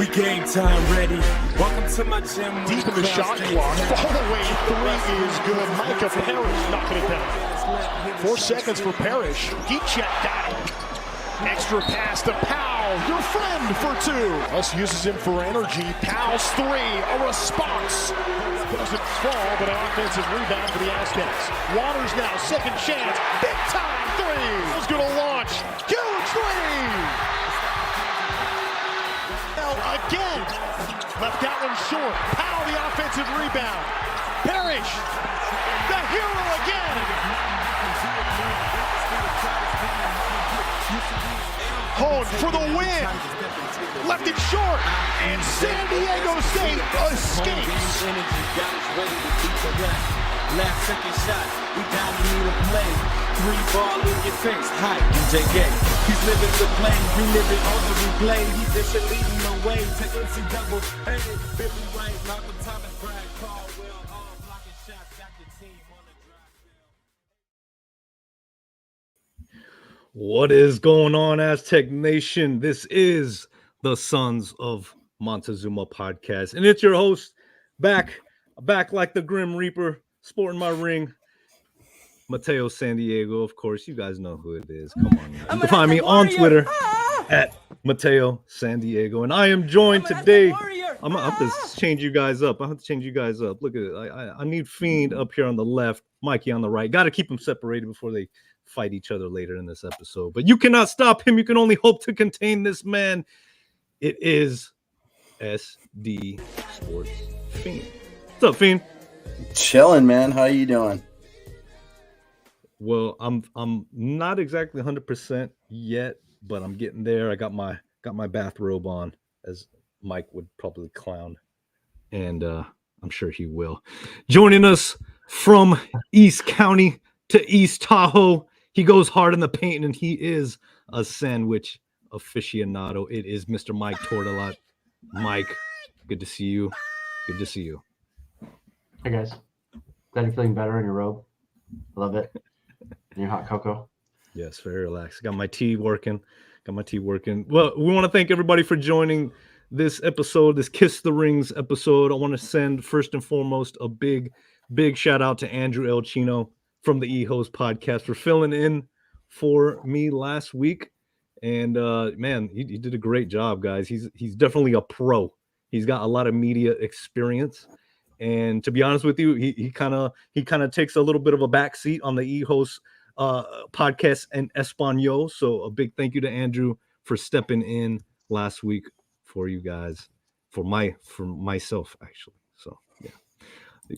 We game time ready. Welcome to my gym. Deep in the shot clock. Fallaway three is good. Micah Parish knocking it down. 4 seconds for Parish. Heat check got it. Extra pass to Powell. Your friend for 2. Us uses him for energy. Powell's 3. A response. Doesn't fall, but an offensive rebound for the Aztecs. Waters now. Second chance. Big time 3. Is going to launch. Huge 3. Again, left that one short. Powell the offensive rebound. Parish, the hero again. Hone for the win. Left it short, and San Diego State escapes. Last second shot, we down to need a play. 3-ball in your face, hype, JK. He's living the play, reliving on the replay. He dishing leading the way to NC double. Hey, Billy White, Malcolm Thomas, Brad Caldwell, all blocking shots, got the team on the drive field. What is going on, Aztec Nation? This is the Sons of Montezuma podcast, and it's your host, back like the Grim Reaper, sporting my ring, Mateo San Diego. Of course, you guys know who it is. Come on, man. You can find me on Twitter at Mateo San Diego, and I am joined today. I'm gonna have to change you guys up. Look at it. I need Fiend up here on the left, Mikey on the right. Got to keep them separated before they fight each other later in this episode. But you cannot stop him. You can only hope to contain this man. It is SD Sports Fiend. What's up, Fiend? Chilling, man. How you doing? Well, I'm not exactly 100% yet, but I'm getting there. I got my bathrobe on, as Mike would probably clown, and I'm sure he will. Joining us from East County to East Tahoe, he goes hard in the paint, and he is a sandwich aficionado. It is Mr. Mike Tortolot. Mike, good to see you. Good to see you. Hey guys, glad you're feeling better in your robe. Love it. And your hot cocoa. Yes, very relaxed. Got my tea working. Well, we want to thank everybody for joining this episode, this Kiss the Rings episode. I want to send first and foremost a big shout out to Andrew El Chino from the E-Host podcast for filling in for me last week. And man, he did a great job, guys. He's definitely a pro. He's got a lot of media experience. And to be honest with you, he kind of takes a little bit of a backseat on the E-Host podcast in Espanol. So a big thank you to Andrew for stepping in last week for you guys, for myself actually. So yeah,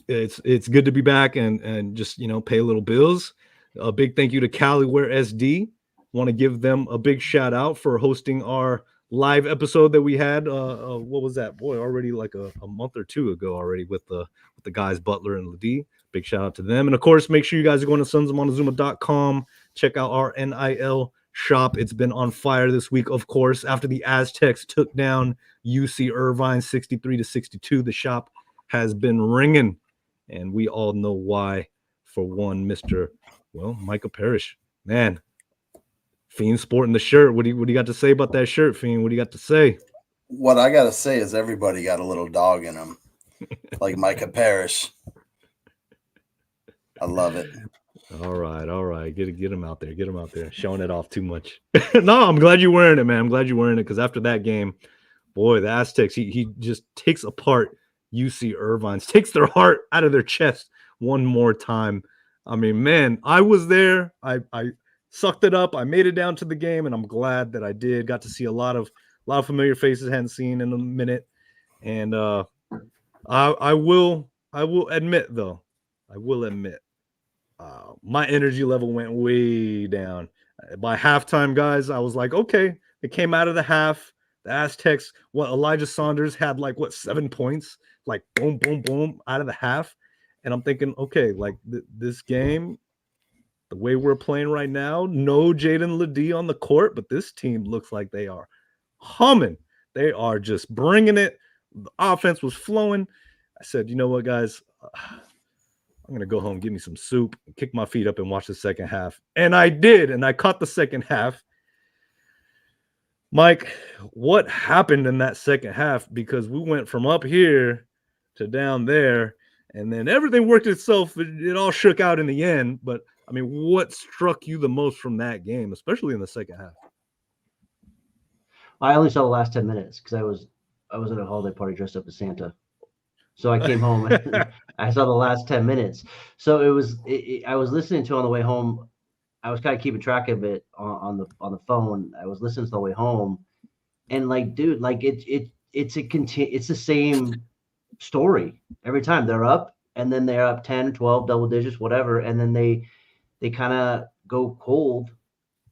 it's good to be back and just pay a little bills. A big thank you to Caliware SD. Want to give them a big shout out for hosting our live episode that we had. What was that? Boy, already like a month or two ago already with the guys Butler and Ladie. Big shout out to them. And of course, make sure you guys are going to sonsofmontezuma.com. Check out our NIL shop. It's been on fire this week, of course. After the Aztecs took down UC Irvine 63-62, the shop has been ringing, and we all know why. For one, Micah Parish, man. Fiend sporting the shirt. What do you got to say about that shirt, Fiend? What do you got to say? What I got to say is everybody got a little dog in them, like Micah Parish. I love it. All right. Get him out there. Get him out there. Showing it off too much. No, I'm glad you're wearing it, man. I'm glad you're wearing it because after that game, boy, the Aztecs, he just takes apart UC Irvine's, takes their heart out of their chest one more time. I mean, man, I was there. I sucked it up. I made it down to the game, and I'm glad that I did. Got to see a lot of familiar faces I hadn't seen in a minute. And I will admit, though, my energy level went way down. By halftime, guys, I was like, okay, it came out of the half. The Aztecs, Elijah Saunders had 7 points, boom, boom, boom, out of the half. And I'm thinking, okay, this game, the way we're playing right now, no Jaden Ladie on the court, but this team looks like they are humming. They are just bringing it. The offense was flowing. I said, you know what, guys? I'm going to go home, give me some soup, kick my feet up, and watch the second half. And I did, and I caught the second half. Mike, what happened in that second half? Because we went from up here to down there, and then everything worked itself. It all shook out in the end. But I mean, what struck you the most from that game, especially in the second half? I only saw the last 10 minutes because I was at a holiday party dressed up as Santa. So I came home and I saw the last 10 minutes. So I was listening to it on the way home. I was kind of keeping track of it on the phone. I was listening to the way home, and like, dude, like it's the same story every time. They're up, and then they're up 10, 12, double digits, whatever, and then they kind of go cold,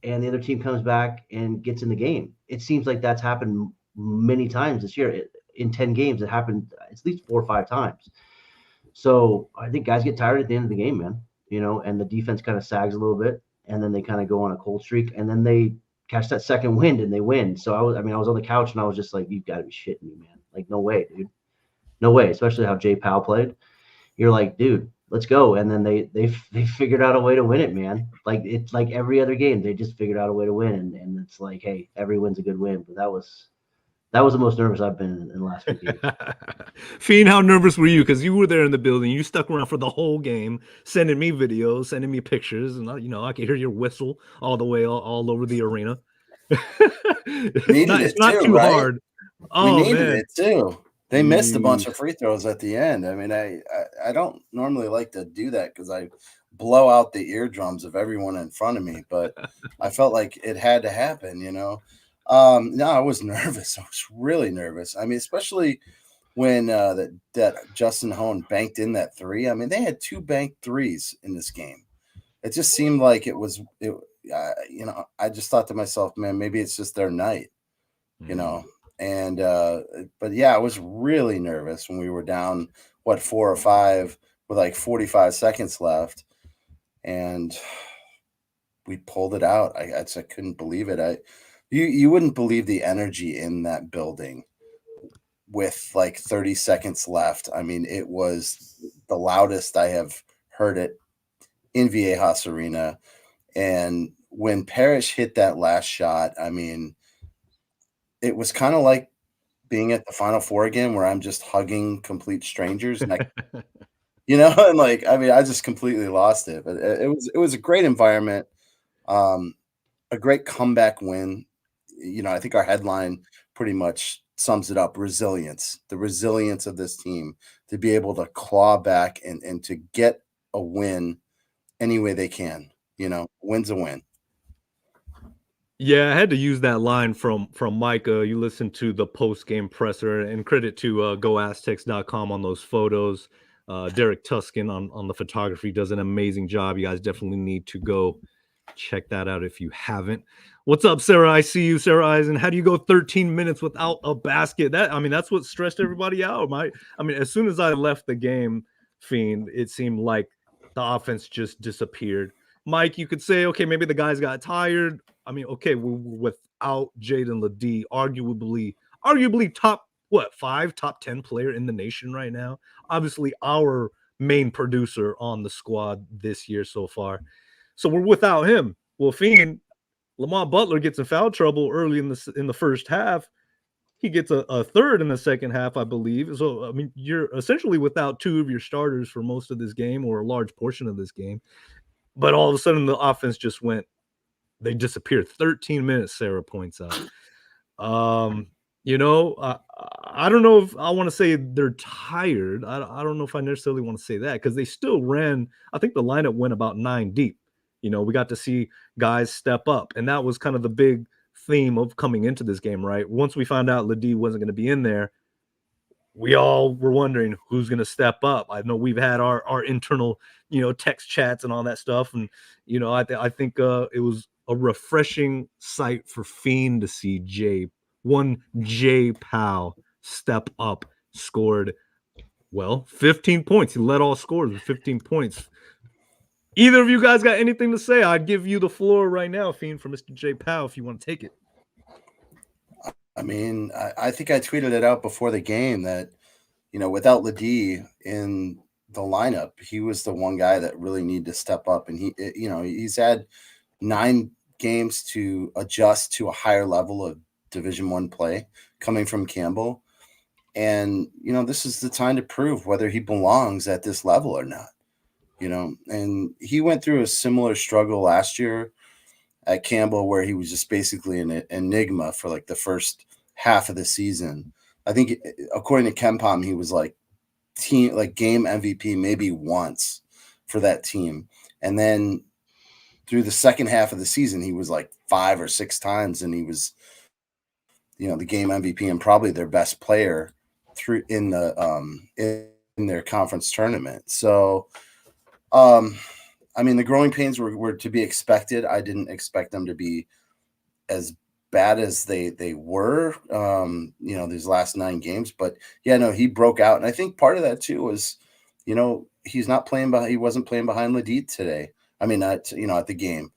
and the other team comes back and gets in the game. It seems like that's happened many times this year. In 10 games, it happened at least 4 or 5 times. So I think guys get tired at the end of the game, man. And the defense kind of sags a little bit, and then they kind of go on a cold streak, and then they catch that second wind and they win. So I was on the couch and I was just like, you've got to be shitting me, man. Like, no way, dude. No way. Especially how Jay Powell played. You're like, dude, let's go. And then they figured out a way to win it, man. Like, it's like every other game, they just figured out a way to win. And it's like, hey, every win's a good win. But that was the most nervous I've been in the last few games. Fiend, how nervous were you? Because you were there in the building. You stuck around for the whole game, sending me videos, sending me pictures, and I could hear your whistle all the way all over the arena. It's not too right? hard. We needed it too. They missed a bunch of free throws at the end. I mean, I don't normally like to do that because I blow out the eardrums of everyone in front of me, but I felt like it had to happen, No, I was nervous. I was really nervous. I mean, especially when that Justin Hone banked in that three. I mean, they had 2 banked threes in this game. It just seemed like it. I just thought to myself, man, maybe it's just their night, And but yeah, I was really nervous when we were down 4 or 5 with like 45 seconds left, and we pulled it out. I couldn't believe it. You wouldn't believe the energy in that building with like 30 seconds left. I mean, it was the loudest I have heard it in Viejas Arena. And when Parish hit that last shot, I mean, it was kind of like being at the Final Four again, where I'm just hugging complete strangers. And and like, I mean, I just completely lost it. But it was a great environment, a great comeback win. I think our headline pretty much sums it up: resilience. The resilience of this team to be able to claw back and to get a win any way they can. Win's a win. Yeah, I had to use that line from Micah. You listen to the post-game presser, and credit to GoAztecs.com on those photos. Derek Tuskin on the photography does an amazing job. You guys definitely need to go check that out if you haven't. What's up, Sarah? I see you, Sarah Eisen. How do you go 13 minutes without a basket? That's what stressed everybody out. As soon as I left the game, Fiend, it seemed like the offense just disappeared. Mike, you could say, okay, maybe the guys got tired. Okay, we're without Jaden Ledee, arguably top 5, top 10 player in the nation right now. Obviously, our main producer on the squad this year so far. So we're without him. Well, Fiend, Lamont Butler gets in foul trouble early in the first half. He gets a third in the second half, I believe. So, you're essentially without 2 of your starters for most of this game, or a large portion of this game. But all of a sudden, the offense just they disappeared. 13 minutes, Sarah points out. I don't know if I want to say they're tired. I don't know if I necessarily want to say that, because they still ran. I think the lineup went about 9 deep. We got to see guys step up, and that was kind of the big theme of coming into this game, right? Once we found out Ledee wasn't going to be in there, we all were wondering who's going to step up. I know we've had our internal, text chats and all that stuff. And, I think it was a refreshing sight for Fiend to see Jay Powell step up, scored, 15 points. He led all scorers with 15 points. Either of you guys got anything to say? I'd give you the floor right now, Fiend, for Mr. Jay Powell, if you want to take it. I think I tweeted it out before the game that, without Ledee in the lineup, he was the one guy that really needed to step up. And he's had 9 games to adjust to a higher level of Division I play coming from Campbell. And, this is the time to prove whether he belongs at this level or not, and he went through a similar struggle last year at Campbell where he was just basically an enigma for like the first half of the season. I think according to KenPom, he was like game MVP maybe once for that team. And then through the second half of the season, he was like 5 or 6 times, and he was, the game MVP and probably their best player through in their conference tournament. So, the growing pains were to be expected. I didn't expect them to be as bad as they were, these last 9 games. But yeah, no, he broke out, and I think part of that too was, he's not playing behind. He wasn't playing behind Ledee today. At the game.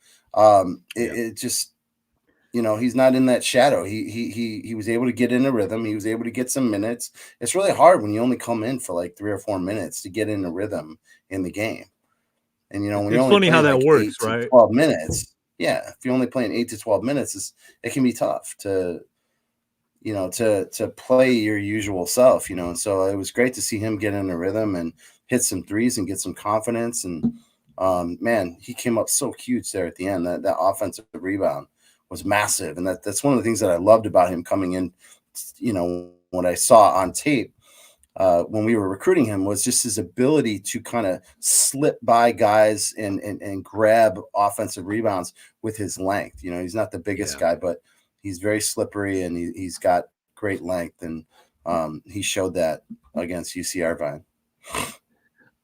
It just, he's not in that shadow. He was able to get in a rhythm. He was able to get some minutes. It's really hard when you only come in for like 3 or 4 minutes to get in a rhythm in the game. And when it's funny how that works, right? 12 minutes. Yeah, if you're only playing 8 to 12 minutes, it can be tough to play your usual self. And so it was great to see him get in a rhythm and hit some threes and get some confidence. And man, he came up so huge there at the end. That offensive rebound was massive, and that's one of the things that I loved about him coming in. What I saw on tape when we were recruiting him was just his ability to kind of slip by guys and grab offensive rebounds with his length. He's not the biggest guy, but he's very slippery, and he's got great length, and he showed that against UC Irvine.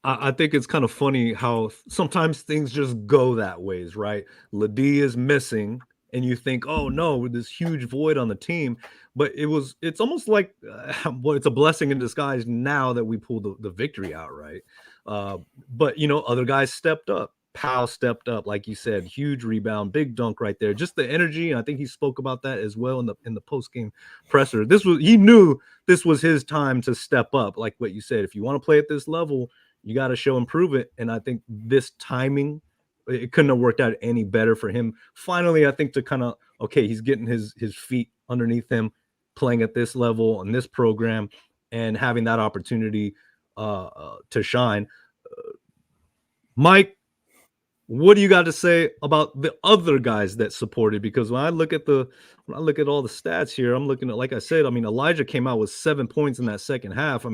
I think it's kind of funny how sometimes things just go that ways, right? Ledee is missing, and you think, oh no, with this huge void on the team. But it's almost like, it's a blessing in disguise now that we pulled the victory out, right? But other guys stepped up. Powell stepped up, like you said, huge rebound, big dunk right there. Just the energy, and I think he spoke about that as well in the post-game presser. He knew this was his time to step up, like what you said. If you want to play at this level, you got to show and prove it. And I think this timing, it couldn't have worked out any better for him. Finally, I think to kind of, he's getting his feet underneath him, playing at this level in this program, and having that opportunity to shine. Mike, what do you got to say about the other guys that supported? Because when I look at all the stats here, I'm looking at, like I said, Elijah came out with 7 points in that second half.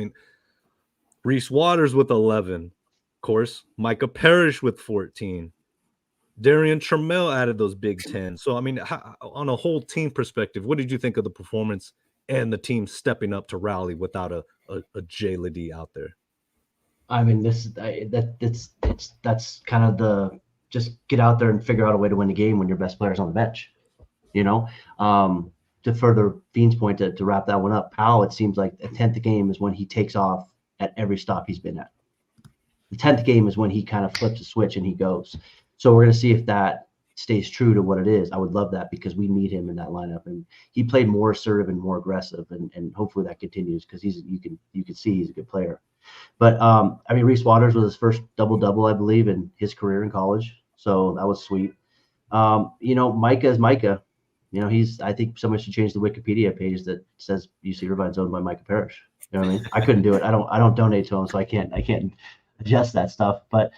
Reese Waters with 11, of course. Micah Parish with 14. Darian Trammell added those Big 10. So, on a whole team perspective, what did you think of the performance and the team stepping up to rally without a Jay Ledee out there? That's kind of the just get out there and figure out a way to win the game when your best player's on the bench. To further Fiend's point, to wrap that one up, Powell, it seems like the 10th game is when he takes off at every stop he's been at. The 10th game is when he kind of flips a switch and he goes. So we're going to see if that stays true to what it is. I would love that because we need him in that lineup. And he played more assertive and more aggressive, and hopefully that continues because you can see he's a good player. But Reese Waters was his first double-double, I believe, in his career in college. So that was sweet. Micah is Micah. I think someone should change the Wikipedia page that says UC Irvine's owned by Micah Parish. You know what I mean? I couldn't do it. I don't donate to him, so I can't adjust that stuff. But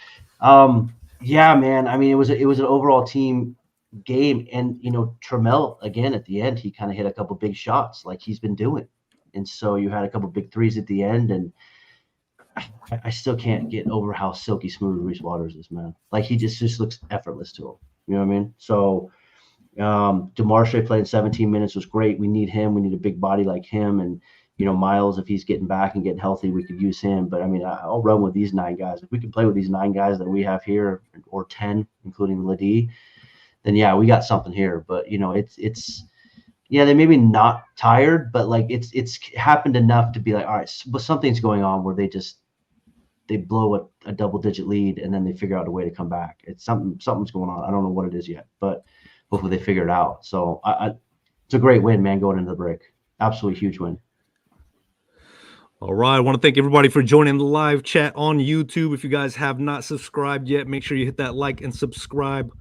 yeah, man. It was an overall team game, and Trammell again at the end, he kind of hit a couple big shots like he's been doing, and so you had a couple big threes at the end, and I still can't get over how silky smooth Reese Waters is, man. Like he just looks effortless to him. You know what I mean? So DeMarshe playing 17 minutes was great. We need him. We need a big body like him, and Miles, if he's getting back and getting healthy, we could use him. But I'll run with these 9 guys. If we can play with these 9 guys that we have here, or 10, including Ledee, then yeah, we got something here. But it's they may be not tired, but like it's happened enough to be like, all right, but something's going on where they blow a double-digit lead and then they figure out a way to come back. It's something's going on. I don't know what it is yet, but hopefully they figure it out. So it's a great win, man, going into the break. Absolutely huge win. All right. I want to thank everybody for joining the live chat on YouTube. If you guys have not subscribed yet, make sure you hit that like and subscribe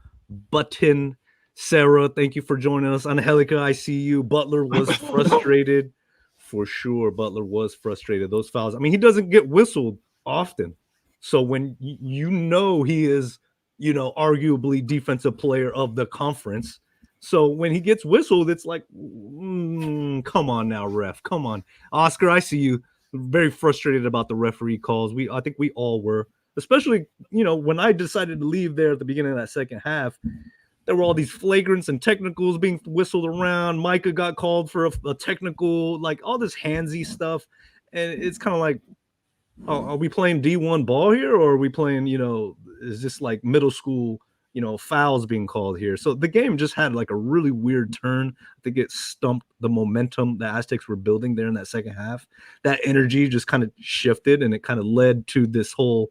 button. Sarah, thank you for joining us. Angelica, I see you. Butler was frustrated for sure. Butler was frustrated. Those fouls. I mean, he doesn't get whistled often. So when you know he is, arguably defensive player of the conference. So when he gets whistled, it's like, come on now, ref. Come on. Oscar, I see you. Very frustrated about the referee calls. I think we all were. Especially, when I decided to leave there at the beginning of that second half, there were all these flagrants and technicals being whistled around. Micah got called for a technical, like all this handsy stuff. And it's kind of like, are we playing D1 ball here? Or are we playing, is this like middle school, fouls being called here? So the game just had like a really weird turn. I think it stumped the momentum the Aztecs were building there in that second half. That energy just kind of shifted, and it kind of led to this whole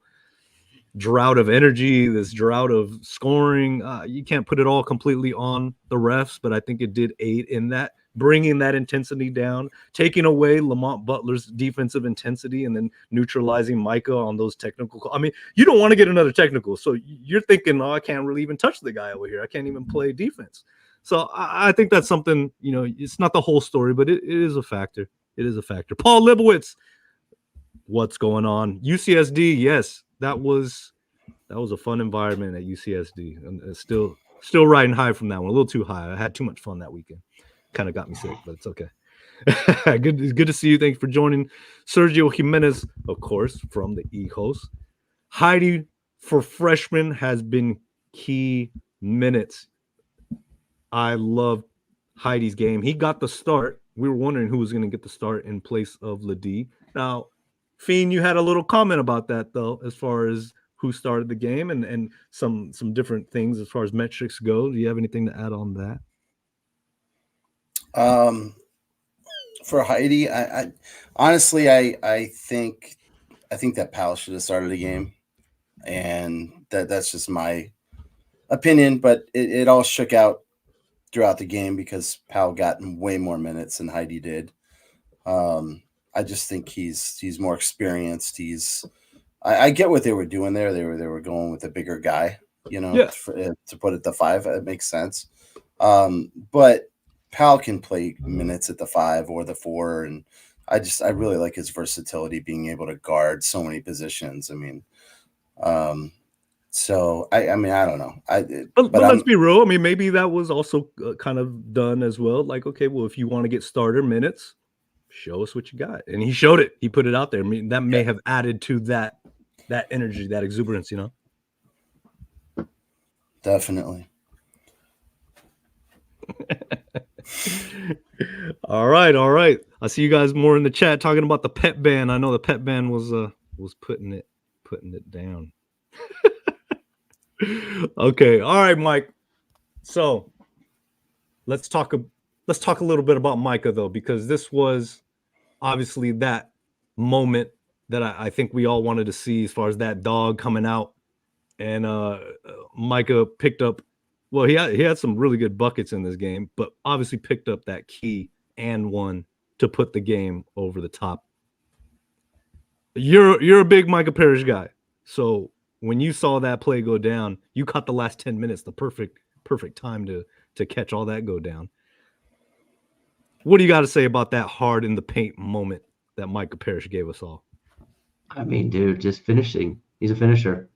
drought of energy, this drought of scoring. You can't put it all completely on the refs, but I think it did aid in that, bringing that intensity down, taking away Lamont Butler's defensive intensity, and then neutralizing Micah on those technical. I mean, you don't want to get another technical, so you're thinking, I can't really even touch the guy over here. I can't even play defense. So I think that's something, it's not the whole story, but it is a factor. It is a factor. Paul Libowitz, what's going on? UCSD, yes. That was a fun environment at UCSD, and it's still riding high from that one. A little too high. I had too much fun that weekend. Kind of got me sick, but it's okay. Good to see you. Thanks for joining. Sergio Jimenez, of course, from the Hijos. Heidi for freshman has been key minutes. I love Heidi's game. He got the start. We were wondering who was going to get the start in place of Ladie. Now, Fiend, you had a little comment about that, though, as far as who started the game and some different things as far as metrics go. Do you have anything to add on that? For Heidi, I honestly, I think that Powell should have started the game, and that's just my opinion. But it all shook out throughout the game because Powell got way more minutes than Heidi did. I just think he's more experienced. I get what they were doing there. They were going with a bigger guy, to put it the 5. It makes sense. But Powell can play minutes at the 5 or the 4, and I really like his versatility, being able to guard so many positions. I mean, so I don't know. But let's be real. I mean, maybe that was also kind of done as well. Like, okay, well, if you want to get starter minutes, show us what you got. And he showed it. He put it out there. I mean, that may have added to that energy, that exuberance, Definitely. All right. I see you guys more in the chat talking about the pet band. I know the pet band was putting it down. Okay. All right, Mike. So let's talk a little bit about Micah, though, because this was obviously that moment that I think we all wanted to see, as far as that dog coming out. And Micah picked up, well, he had some really good buckets in this game, but obviously picked up that key and one to put the game over the top. You're a big Micah Parish guy. So when you saw that play go down, you caught the last 10 minutes, the perfect time to catch all that go down. What do you got to say about that hard in the paint moment that Micah Parish gave us all? I mean, dude, just finishing. He's a finisher.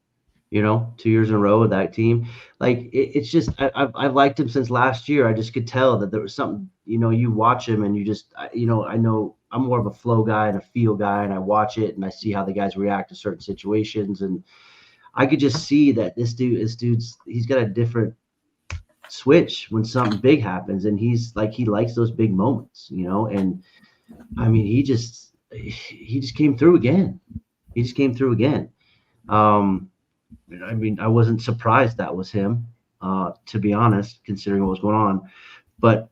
2 years in a row with that team. Like, it's just, I've liked him since last year. I just could tell that there was something, you watch him and you just, I know I'm more of a flow guy and a feel guy, and I watch it and I see how the guys react to certain situations. And I could just see that this dude's, he's got a different switch when something big happens. And he's like, he likes those big moments, and I mean, he just came through again. I mean, I wasn't surprised that was him, to be honest, considering what was going on. But,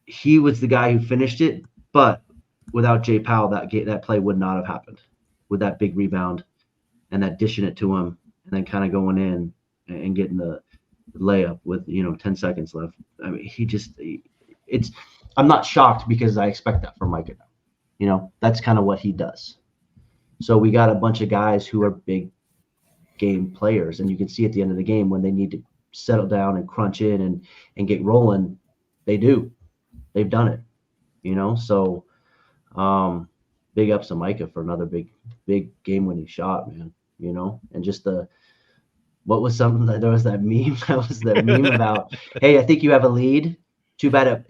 he was the guy who finished it. But without Jay Powell, that play would not have happened, with that big rebound and that dishing it to him and then kind of going in and getting the layup with, 10 seconds left. I mean, I'm not shocked because I expect that from Micah. That's kind of what he does. So we got a bunch of guys who are big game players, and you can see at the end of the game when they need to settle down and crunch in and get rolling, they do. They've done it, you know. So big ups to Micah for another big game-winning shot, man. You know, and just what was something that there was that meme about, hey, I think you have a lead. Too bad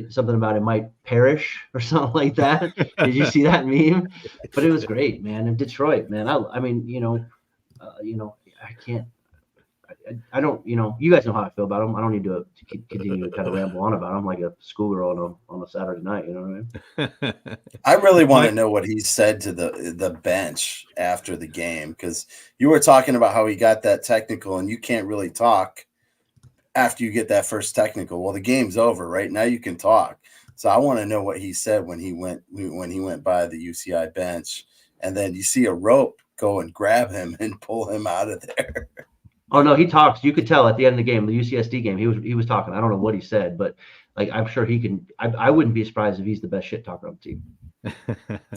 something about it might perish or something like that. Did you see that meme? But it was great, man. In Detroit, man. I mean, I can't. I don't, you guys know how I feel about them. I don't need to continue to kind of ramble on about them like a schoolgirl on a Saturday night. You know what I mean? I really want to know what he said to the bench after the game, because you were talking about how he got that technical, and you can't really talk after you get that first technical. Well, the game's over, right? Now you can talk. So I want to know what he said when he went by the UCI bench, and then you see a rope go and grab him and pull him out of there. Oh no, he talks. You could tell at the end of the game, the UCSD game, he was talking. I don't know what he said, but like I'm sure he can. I wouldn't be surprised if he's the best shit talker on the team.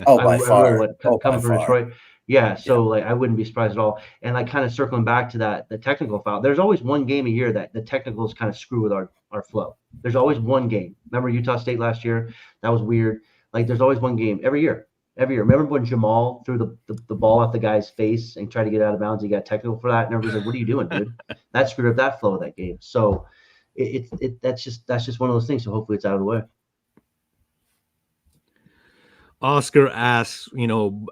By far. Really coming from Detroit. Yeah, so like I wouldn't be surprised at all. And like kind of circling back to the technical foul, there's always one game a year that the technicals kind of screw with our flow. There's always one game. Remember Utah State last year? That was weird. Like there's always one game every year. Remember when Jamal threw the ball off the guy's face and tried to get out of bounds? He got technical for that, and everybody's like, "What are you doing, dude?" That screwed up that flow of that game. So that's just one of those things. So hopefully it's out of the way. Oscar asks,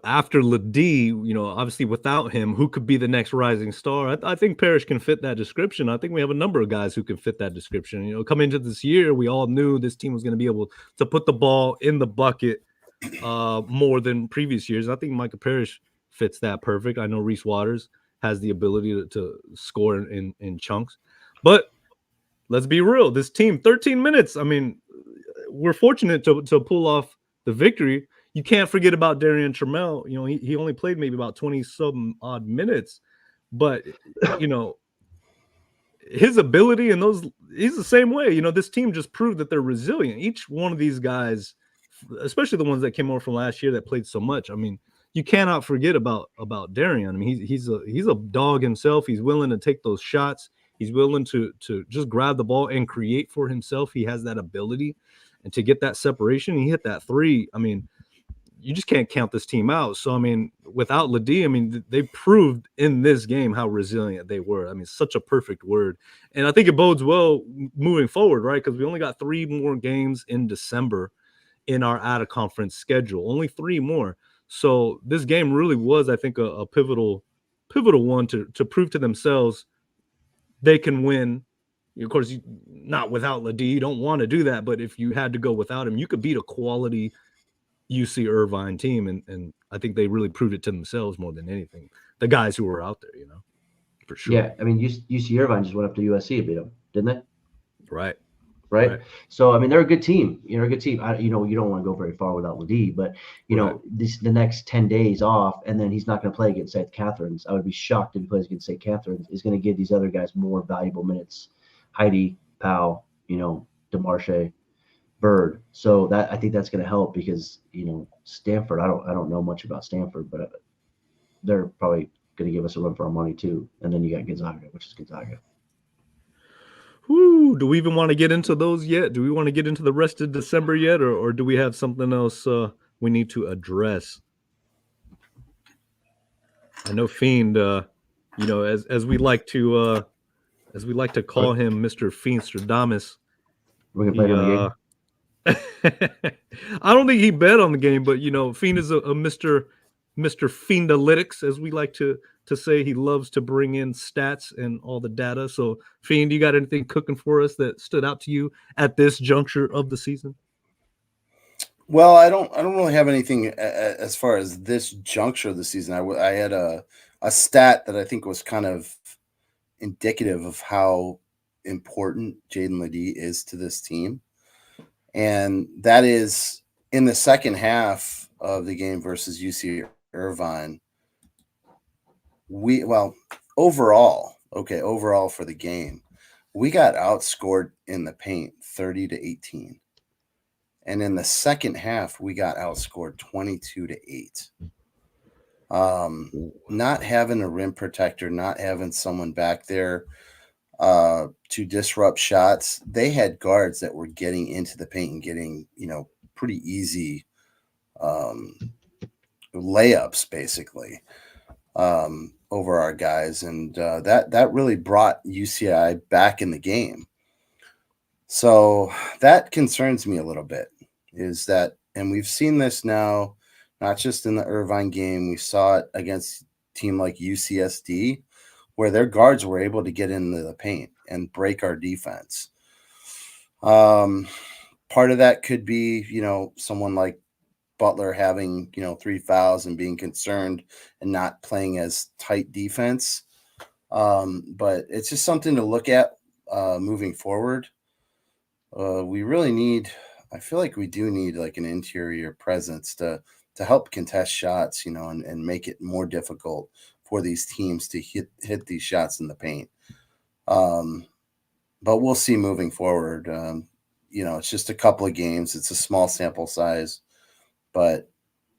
after Ledee, obviously without him, who could be the next rising star? I think Parish can fit that description. I think we have a number of guys who can fit that description. Coming into this year, we all knew this team was going to be able to put the ball in the bucket more than previous years. I think Micah Parish fits that perfect. I know Reese Waters has the ability to score in chunks. But let's be real. This team, 13 minutes. I mean, we're fortunate to pull off the victory. You can't forget about Darian Trammell. He only played maybe about 20-some odd minutes, but his ability and he's the same way. This team just proved that they're resilient. Each one of these guys, especially the ones that came over from last year that played so much. I mean, you cannot forget about Darian. I mean, he's a dog himself. He's willing to take those shots. He's willing to just grab the ball and create for himself. He has that ability, and to get that separation, he hit that three. I mean, you just can't count this team out. So, I mean, without Ledee, I mean, they proved in this game how resilient they were. I mean, such a perfect word. And I think it bodes well moving forward, right? Because we only got 3 more games in December in our out-of-conference schedule. Only 3 more. So this game really was, I think, a pivotal one to prove to themselves they can win. Of course, not without Ledee. You don't want to do that. But if you had to go without him, you could beat a quality UC Irvine team, and I think they really proved it to themselves more than anything. The guys who were out there, for sure. Yeah, I mean, UC Irvine just went up to USC and beat them, didn't they? Right. So I mean, they're a good team. They're a good team. You don't want to go very far without Ledee, but the next 10 days off, and then he's not going to play against St. Catharines. I would be shocked if he plays against St. Catharines. Is going to give these other guys more valuable minutes. Heidi, Powell, DeMarche, Bird. So that I think that's going to help because Stanford. I don't know much about Stanford, but they're probably going to give us a run for our money too. And then you got Gonzaga, which is Gonzaga. Woo, do we even want to get into those yet? Do we want to get into the rest of December yet, or do we have something else we need to address? I know Fiend, as we like to call him, Mr. Fiendstradamus. We're gonna play on the game. I don't think he bet on the game, but Fiend is a Mr. Fiendalytics, as we like to say. He loves to bring in stats and all the data. So, Fiend, you got anything cooking for us that stood out to you at this juncture of the season? Well, I don't really have anything as far as this juncture of the season. I had a stat that I think was kind of indicative of how important Jaden Ledee is to this team. And that is in the second half of the game versus UC Irvine. Overall for the game, we got outscored in the paint 30-18. And in the second half, we got outscored 22-8. Not having a rim protector, not having someone back there to disrupt shots. They had guards that were getting into the paint and getting, pretty easy layups basically over our guys. And that really brought UCI back in the game. So that concerns me a little bit, is that, and we've seen this now, not just in the Irvine game, we saw it against a team like UCSD, where their guards were able to get into the paint and break our defense. Part of that could be, someone like Butler having, 3 fouls and being concerned and not playing as tight defense. But it's just something to look at moving forward. We really need, I feel like we do need like an interior presence to help contest shots, and make it more difficult for these teams to hit these shots in the paint. But we'll see moving forward. It's just a couple of games. It's a small sample size, but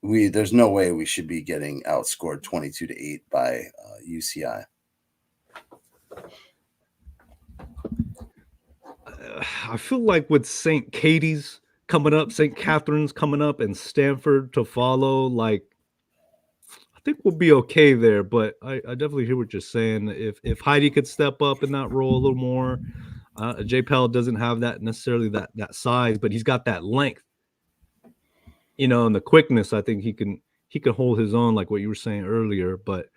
there's no way we should be getting outscored 22-8 by UCI. I feel like with St. Katie's coming up, St. Catherine's coming up, and Stanford to follow, like, I think we'll be okay there. But I definitely hear what you're saying. If Heidi could step up in that role a little more, J. Pell doesn't have that necessarily that size, but he's got that length, and the quickness. I think he can hold his own, like what you were saying earlier. But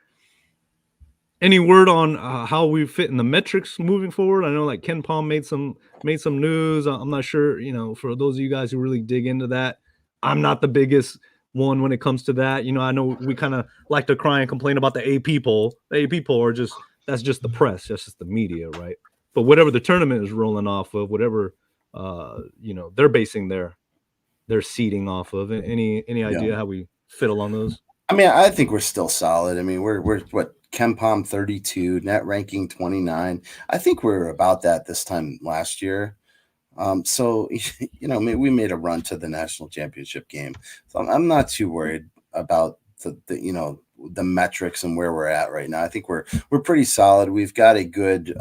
any word on how we fit in the metrics moving forward? I know like Ken Palm made some news. I'm not sure, for those of you guys who really dig into that, I'm not the biggest one when it comes to that. I know we kind of like to cry and complain about the AP poll. The AP poll that's just the press, that's just the media, right? But whatever the tournament is rolling off of, whatever they're basing their seeding off of. Any idea how we fit along those? I mean, I think we're still solid. I mean, we're what, KenPom 32, net ranking 29. I think we were about that this time last year. So we made a run to the national championship game. So I'm not too worried about the metrics and where we're at right now. I think we're pretty solid. We've got a good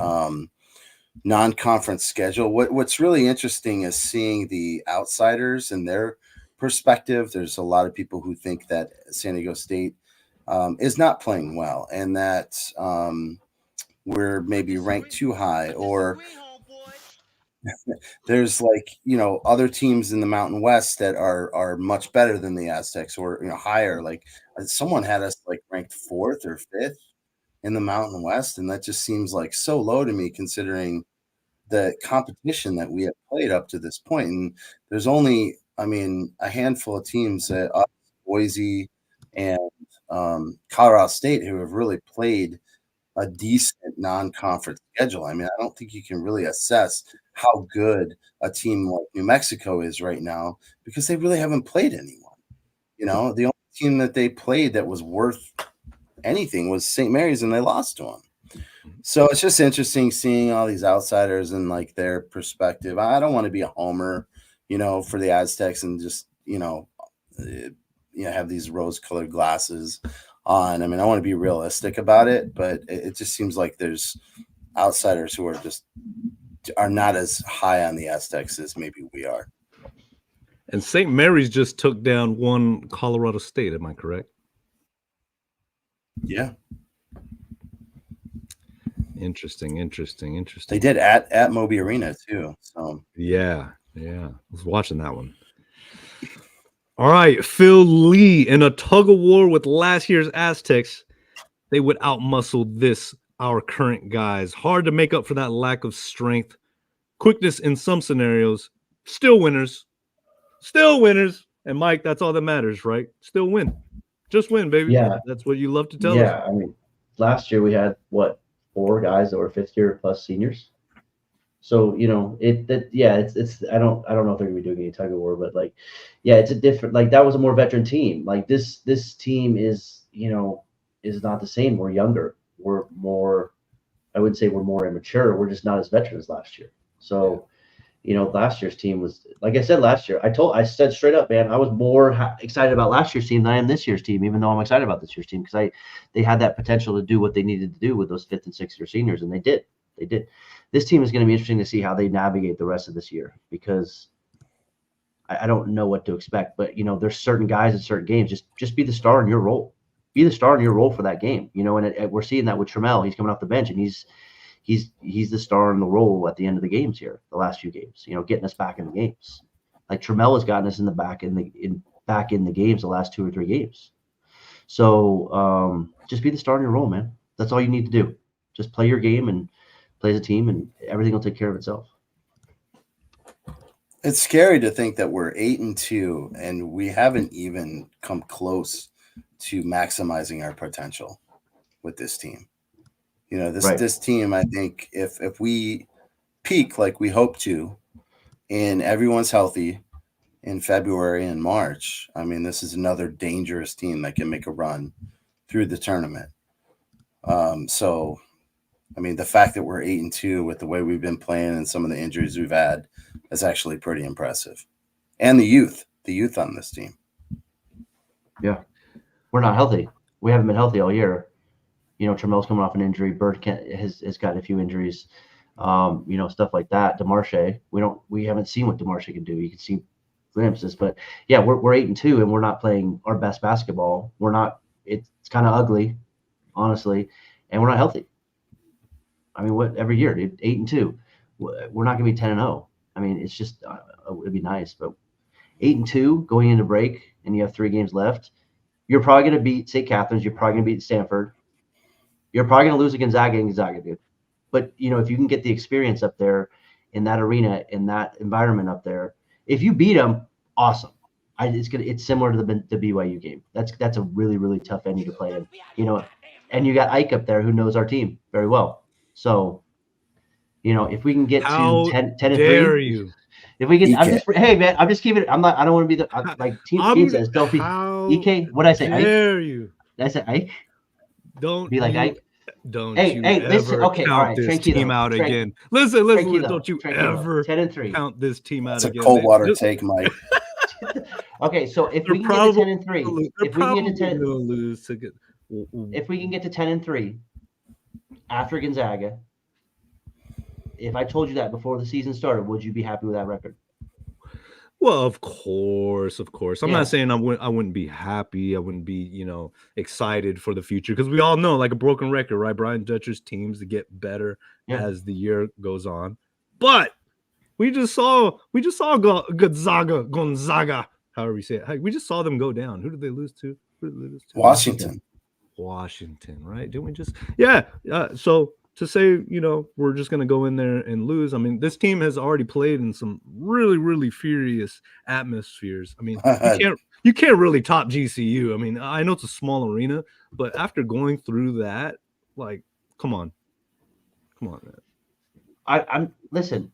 non-conference schedule. What's really interesting is seeing the outsiders and their perspective. There's a lot of people who think that San Diego State is not playing well, and that we're maybe ranked too high, or there's other teams in the Mountain West that are much better than the Aztecs, or higher. Like someone had us ranked 4th or 5th in the Mountain West, and that just seems like so low to me, considering the competition that we have played up to this point. And there's only, a handful of teams, Boise and Colorado State, who have really played a decent non-conference schedule. I don't think you can really assess how good a team like New Mexico is right now, because they really haven't played anyone. The only team that they played that was worth anything was St. Mary's, and they lost to them. So it's just interesting seeing all these outsiders and their perspective. I don't want to be a homer, for the Aztecs and just, have these rose-colored glasses on. I want to be realistic about it, but it just seems like there's outsiders who are not as high on the Aztecs as maybe we are. And St. Mary's just took down one Colorado State. Am I correct? Yeah. Interesting. They did at Moby Arena too. So yeah. I was watching that one. All right, Phil Lee, in a tug of war with last year's Aztecs, they would outmuscle our current guys. Hard to make up for that lack of strength, quickness in some scenarios. Still winners. And Mike, that's all that matters, right? Still win. Just win, baby. Yeah, that's what you love to tell us. Yeah, last year we had 4 guys that were 5th year plus seniors. So it's I don't know if they're gonna be doing any tug of war, but it's a different, that was a more veteran team. This team is not the same. We're younger. We're more, I wouldn't say we're more immature. We're just not as veteran as last year. So last year's team was, like I said last year, I said straight up, man, I was more excited about last year's team than I am this year's team, even though I'm excited about this year's team, because they had that potential to do what they needed to do with those 5th and 6th year seniors, and they did. They did. This team is going to be interesting to see how they navigate the rest of this year, because I don't know what to expect. But, there's certain guys in certain games. Just be the star in your role. Be the star in your role for that game. And we're seeing that with Trammell. He's coming off the bench, and he's the star in the role at the end of the games here, the last few games, getting us back in the games. Like Trammell has gotten us back in the games the last 2 or 3 games. So just be the star in your role, man. That's all you need to do. Just play your game and play as a team, and everything will take care of itself. It's scary to think that we're 8-2 and we haven't even come close to maximizing our potential with this team. This team, I think if we peak like we hope to, and everyone's healthy in February and March, I mean, this is another dangerous team that can make a run through the tournament. So, I mean, the fact that we're 8-2 with the way we've been playing and some of the injuries we've had is actually pretty impressive. And the youth on this team. Yeah. We're not healthy. We haven't been healthy all year. Trammell's coming off an injury. Bird has gotten a few injuries, stuff like that. DeMarche, we haven't seen what DeMarche can do. You can see glimpses, but yeah, we're 8-2 and we're not playing our best basketball. It's kind of ugly, honestly, and we're not healthy. I mean, every year, 8-2, we're not going to be 10-0. I mean, it's just it'd be nice, but 8-2 going into break, and you have 3 games left. You're probably going to beat St. Catherine's. You're probably going to beat Stanford. You're probably going to lose to Gonzaga, dude. But if you can get the experience up there in that arena, in that environment up there, if you beat them, awesome. It's similar to the BYU game. That's a really, really tough venue to play in. And you got Ike up there who knows our team very well. So, if we can get to 10-3, if we get, I'm just keeping it. I don't want to be the team says don't be EK. What did I say? Dare Ike? you? Did I say Ike? Don't be like Ike. Don't hey, you hey, ever listen. Okay, count all right. this Tranquilo. team out again. Listen. Don't you ever 10-3. count this team out That's again. That's a cold water take, Mike. Okay, so if we can get to 10-3, if we can get to 10-3 after Gonzaga, if I told you that before the season started, would you be happy with that record? Well, of course. I'm not saying I wouldn't be happy. I wouldn't be, excited for the future, because we all know, like a broken record, right? Brian Dutcher's teams to get better as the year goes on. But we just saw Gonzaga, however you say it. We just saw them go down. Who did they lose to? Washington, right? Didn't we just? Yeah. So to say, we're just going to go in there and lose. I mean, this team has already played in some really, really furious atmospheres. I mean, you can't really top GCU. I mean, I know it's a small arena, but after going through that, like, come on, man. I'm listen.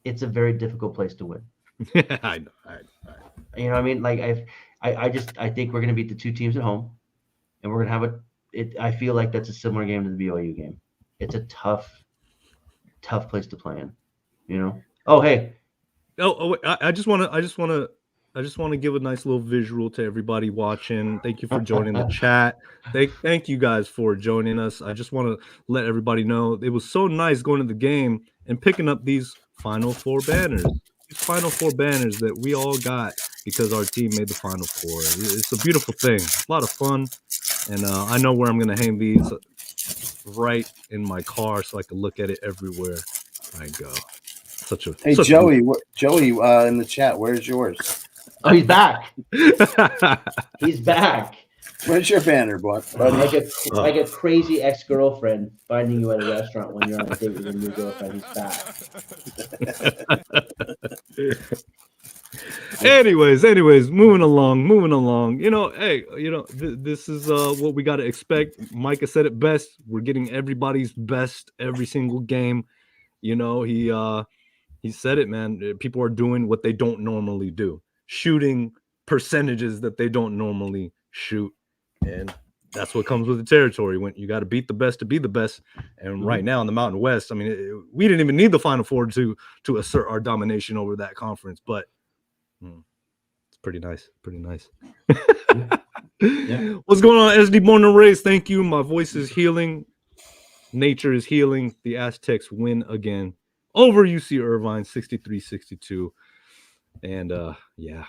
It's a very difficult place to win. I know. You know what I mean? Like I think we're going to beat the 2 teams at home, and we're going to have I feel like that's a similar game to the BYU game. It's a tough place to play in, Oh, hey. Oh, I just want to give a nice little visual to everybody watching. Thank you for joining the chat. Thank you guys for joining us. I just want to let everybody know it was so nice going to the game and picking up these Final Four banners. These Final Four banners that we all got because our team made the Final Four. It's a beautiful thing. It's a lot of fun, and I know where I'm going to hang these right in my car so I can look at it everywhere I go. Joey, in the chat, where's yours? Oh, he's back. He's back. Where's your banner, buddy? Like a crazy ex-girlfriend finding you at a restaurant when you're on a date with your new girlfriend. He's back. Anyways, moving along. This is what we got to expect. Micah said it best. We're getting everybody's best every single game. He said it, man. People are doing what they don't normally do, shooting percentages that they don't normally shoot, and that's what comes with the territory. When you got to beat the best to be the best. And right now in the Mountain West, I mean, we didn't even need the Final Four to assert our domination over that conference, but it's pretty nice. Yeah. What's going on, SD Born and Raised? Thank you. My voice is healing. Nature is healing. The Aztecs win again over UC Irvine, 63-62. And yeah,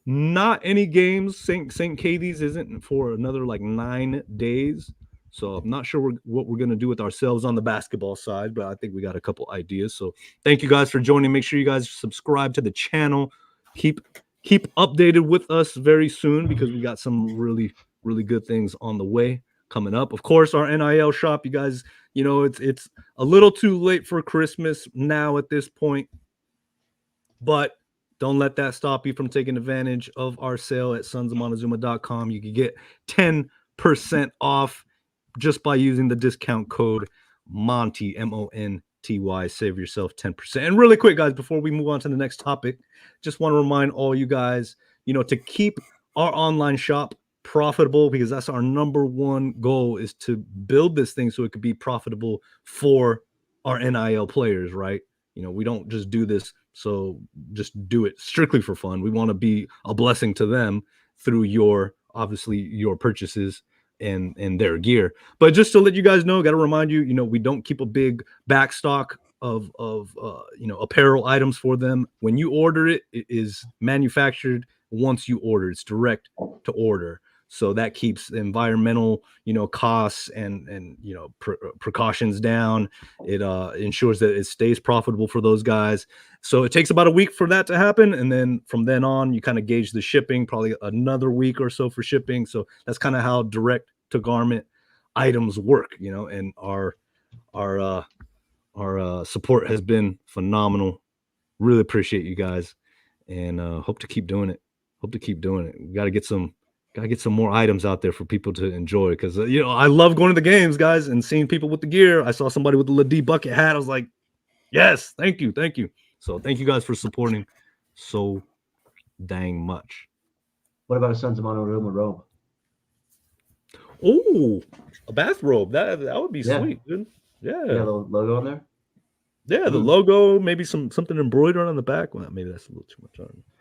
not any games. St. Katie's isn't for another like 9 days. So I'm not sure what we're going to do with ourselves on the basketball side, but I think we got a couple ideas. So thank you guys for joining. Make sure you guys subscribe to the channel. Keep updated with us very soon because we got some really, really good things on the way coming up. Of course, our NIL shop, you guys, you know, it's a little too late for Christmas now at this point, but don't let that stop you from taking advantage of our sale at sonsofmontezuma.com. You can get 10% off just by using the discount code Monty, MONTY. Save yourself 10%. And really quick, guys, before we move on to the next topic, just want to remind all you guys, you know, to keep our online shop profitable, because that's our number one goal, is to build this thing so it could be profitable for our NIL players, right? You know, we don't just do this so just do it strictly for fun. We want to be a blessing to them through your purchases and their gear. But just to let you guys know, got to remind you, you know, we don't keep a big back stock of you know, apparel items for them. When you order it, it is manufactured once you order. It's direct to order. So that keeps the environmental, you know, costs and you know, precautions down. It ensures that it stays profitable for those guys. So it takes about a week for that to happen, and then from then on, you kind of gauge the shipping, probably another week or so for shipping. So that's kind of how direct to garment items work, you know. And our support has been phenomenal. Really appreciate you guys, and hope to keep doing it. We got to get some more items out there for people to enjoy, because you know, I love going to the games, guys, and seeing people with the gear. I saw somebody with the Ladee bucket hat. I was like, yes, thank you. So thank you guys for supporting so dang much. What about a Sons of Montezuma robe? Oh, a bathrobe. That would be sweet, dude. Yeah. Yeah, the logo on there. Yeah, the logo, maybe something embroidered on the back. Well, maybe that's a little too much.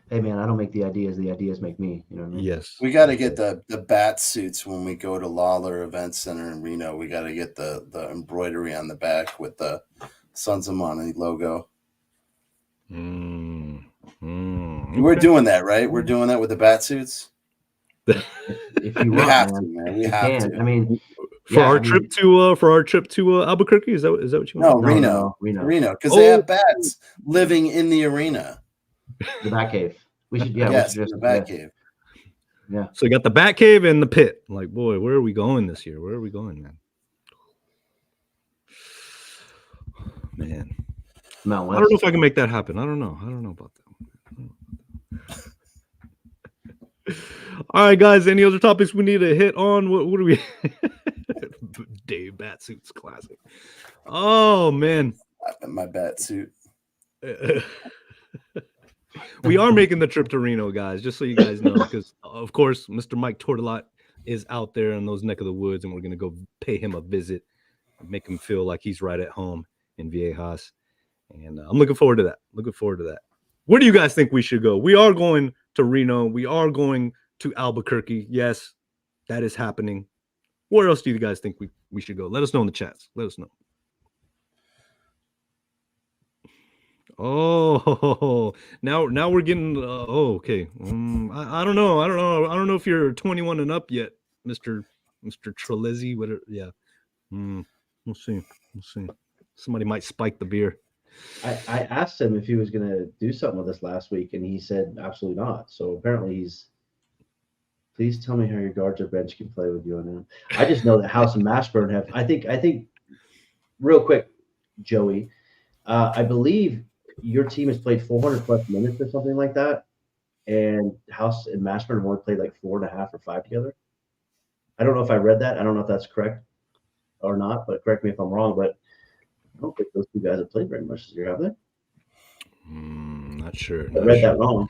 Hey man, I don't make the ideas make me. You know what I mean? Yes. We got to get the bat suits when we go to Lawler Event Center in Reno. We got to get the embroidery on the back with the Sons of Monte logo. Okay. We're doing that, right? We're doing that with the bat suits. If you want, we have to. I mean, for our trip to Albuquerque, is that what you want? No, Reno, because they have bats living in the arena. The Bat Cave. We should, the Bat Cave. Yeah. So you got the Bat Cave and the pit. Like, boy, where are we going this year? Where are we going, man? Man, Mount West. I don't know if I can make that happen. I don't know about that. All right, guys. Any other topics we need to hit on? What do we? Dave Batsuit's classic. Oh man, my bat suit. We are making the trip to Reno, guys, just so you guys know, because of course Mr. Mike Tortolot is out there in those neck of the woods, and we're gonna go pay him a visit, make him feel like he's right at home in Viejas. And I'm looking forward to that. Where do you guys think we should go? We are going to Reno. We are going to Albuquerque. Yes, that is happening. Where else do you guys think we should go? Let us know in the chats. Let us know. Oh, now we're getting. Okay. I don't know. I don't know if you're 21 and up yet, Mr. Trelezzi. Whatever. Yeah. We'll see. Somebody might spike the beer. I asked him if he was going to do something with us last week, and he said absolutely not. So apparently he's. Please tell me how your guards or bench can play with you on them. I just know that House and Mashburn have. I think. Real quick, Joey. I believe your team has played 400 plus minutes or something like that, and House and Mashburn have only played like 4.5 or 5 together. I don't know if I read that. I don't know if that's correct or not, but correct me if I'm wrong. But I don't think those two guys have played very much this year, have they? Not sure. I read that wrong.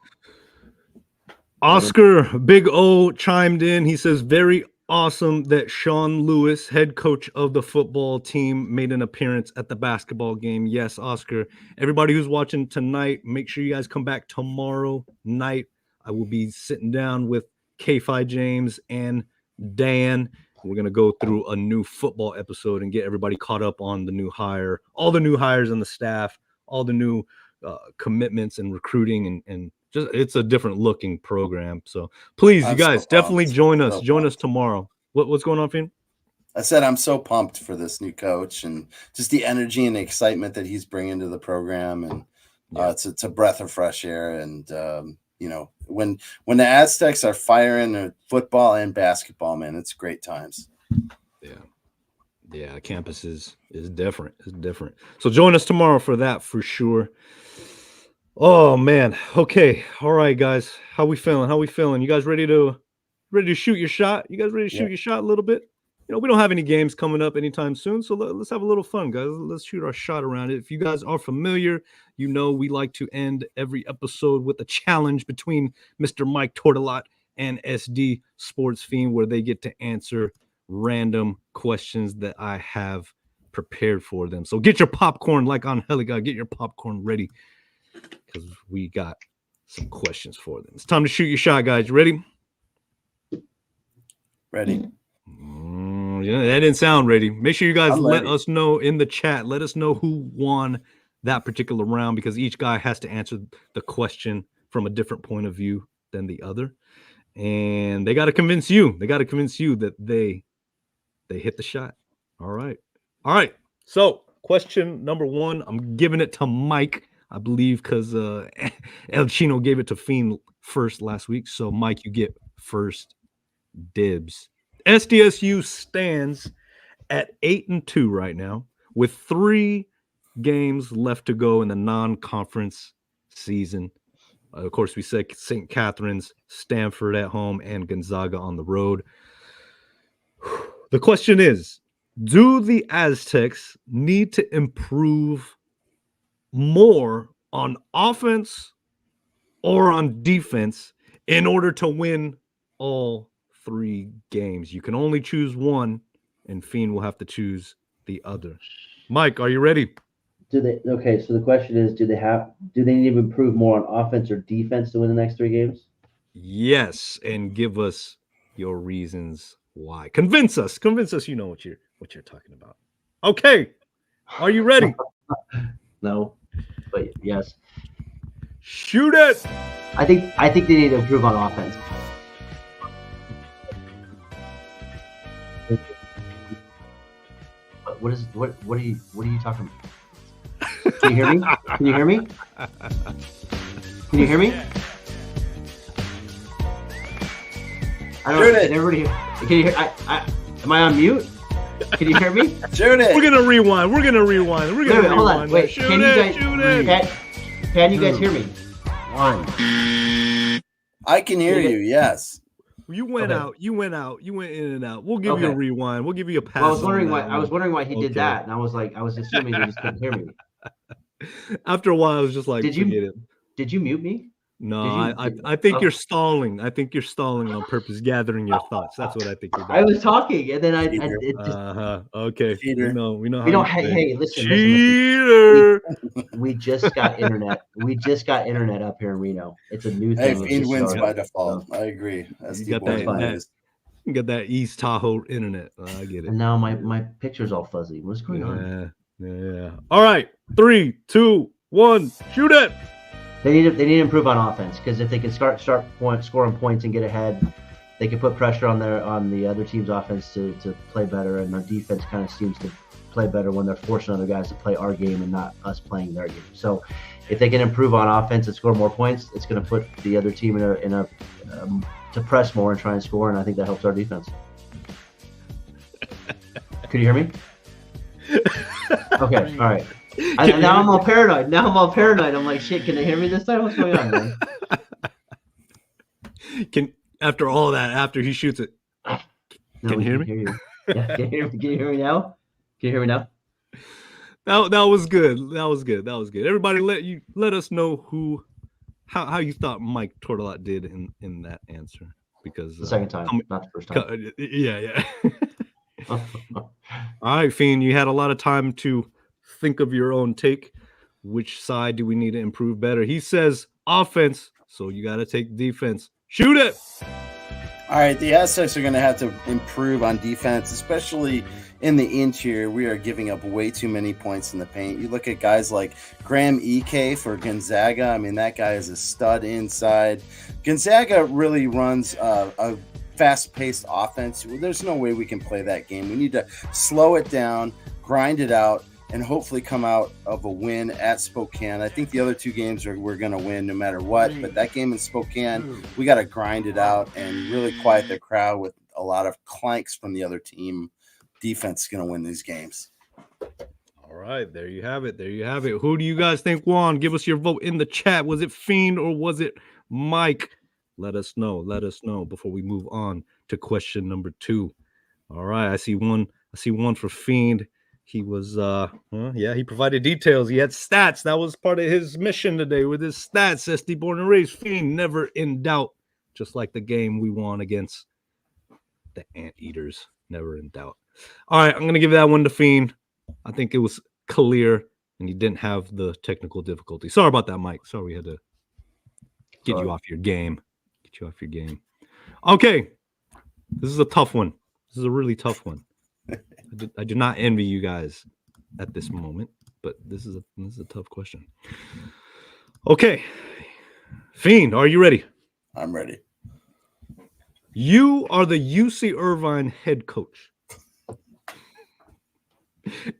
Oscar Big O chimed in. He says, very awesome that Sean Lewis, head coach of the football team, made an appearance at the basketball game. Yes, Oscar. Everybody who's watching tonight, make sure you guys come back tomorrow night. I will be sitting down with K-Fi James and Dan, We're going to go through a new football episode and get everybody caught up on the new hire, all the new hires on the staff, all the new commitments and recruiting, and just it's a different looking program. So please, you guys, definitely join us. Join us tomorrow. What's going on, Finn? I said I'm so pumped for this new coach and just the energy and the excitement that he's bringing to the program, and it's a breath of fresh air. And when the Aztecs are firing football and basketball, man, it's great times. Yeah, campus is different. It's different. So join us tomorrow for that for sure. Oh man. Okay. All right, guys. How we feeling? You guys ready to shoot your shot? You guys ready to shoot your shot a little bit? We don't have any games coming up anytime soon, so let's have a little fun, guys. Let's shoot our shot around it. If you guys are familiar, we like to end every episode with a challenge between Mr. Mike Tortolot and SD Sports Fiend, where they get to answer random questions that I have prepared for them. So get your popcorn, like on Heliga, get your popcorn ready, because we got some questions for them. It's time to shoot your shot, guys. You ready? Ready. That didn't sound ready. Make sure you guys let us know in the chat. Let us know who won that particular round, because each guy has to answer the question from a different point of view than the other. And they got to convince you. That they hit the shot. All right. So question number 1, I'm giving it to Mike, I believe, because El Chino gave it to Fiend first last week. So Mike, you get first dibs. SDSU stands at 8-2 right now, with 3 games left to go in the non-conference season. Of course, we said St. Catherine's, Stanford at home, and Gonzaga on the road. The question is, do the Aztecs need to improve more on offense or on defense in order to win all 3 games? You can only choose one, and Fiend will have to choose the other. Mike, are you ready? So the question is, do they need to improve more on offense or defense to win the next 3 games? Yes, and give us your reasons why. Convince us you know what you're talking about. Okay. Are you ready? No. But yes. Shoot it. I think they need to improve on offense. What are you talking about? Can you hear me? Can you hear me? Can you hear me? I don't know. Can everybody hear? Can you hear? Am I on mute? Can you hear me? Shoot it. We're gonna rewind. Wait, hold on. Wait. Shoot it. Can you guys hear me? 1. I can hear you. Yes. You went out. You went in and out. We'll give you a rewind. We'll give you a pass. Well, I was wondering why he did that, and I was assuming he just couldn't hear me. After a while, I was just like, did you mute me? No, I think you're stalling. I think you're stalling on purpose, gathering your thoughts. That's what I think you're doing. I was talking, and then okay. Cheater. We know. We don't. Hey, listen. Cheater. We just got internet. We just got internet up here in Reno. It's a new thing. Hey, Fiend wins by default. I agree. You got that East Tahoe internet. I get it. And now my picture's all fuzzy. What's going on? Yeah. All right. 3, 2, 1. Shoot it. They need to improve on offense, because if they can start scoring points and get ahead, they can put pressure on the other team's offense to play better, and our defense kind of seems to play better when they're forcing other guys to play our game and not us playing their game. So if they can improve on offense and score more points, it's going to put the other team in a to press more and try and score, and I think that helps our defense. Could you hear me? Okay, all right. Now I'm all paranoid. I'm like, shit, can they hear me this time? What's going on, man? After all that, after he shoots it, no, can you hear me? Hear you. Yeah, can you hear me now? Can you hear me now? That was good. That was good. Everybody, let us know how you thought Mike Tortolot did in that answer, because the second time, not the first time. Yeah. All right, Fiend, you had a lot of time to think of your own take. Which side do we need to improve better? He says offense, so you got to take defense. Shoot it. All right, the Aztecs are going to have to improve on defense, especially in the interior. We are giving up way too many points in the paint. You look at guys like Graham Ike for Gonzaga. I mean, that guy is a stud inside. Gonzaga really runs a fast-paced offense. There's no way we can play that game. We need to slow it down, grind it out, and hopefully come out of a win at Spokane. I think the other two games we're going to win no matter what, but that game in Spokane, we got to grind it out and really quiet the crowd with a lot of clanks from the other team. Defense is going to win these games. All right, there you have it. There you have it. Who do you guys think won? Give us your vote in the chat. Was it Fiend or was it Mike? Let us know. Let us know before we move on to question number 2. All right, I see one for Fiend. He was, he provided details. He had stats. That was part of his mission today with his stats. SD Born and Raised, Fiend, never in doubt. Just like the game we won against the Anteaters, never in doubt. All right, I'm going to give that one to Fiend. I think it was clear, and he didn't have the technical difficulty. Sorry about that, Mike. Sorry we had to get you off your game. Get you off your game. Okay, this is a tough one. This is a really tough one. I do not envy you guys at this moment, but this is a tough question. Okay, Fiend, are you ready? I'm ready. You are the UC Irvine head coach,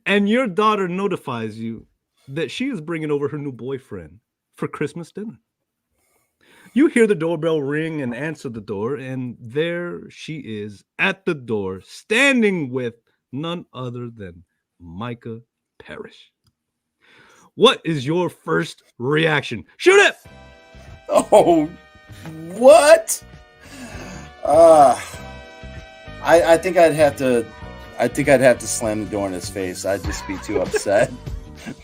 and your daughter notifies you that she is bringing over her new boyfriend for Christmas dinner. You hear the doorbell ring and answer the door, and there she is at the door, standing with none other than Micah Parish. What is your first reaction? Shoot it! Oh, what? I think I'd have to slam the door in his face. I'd just be too upset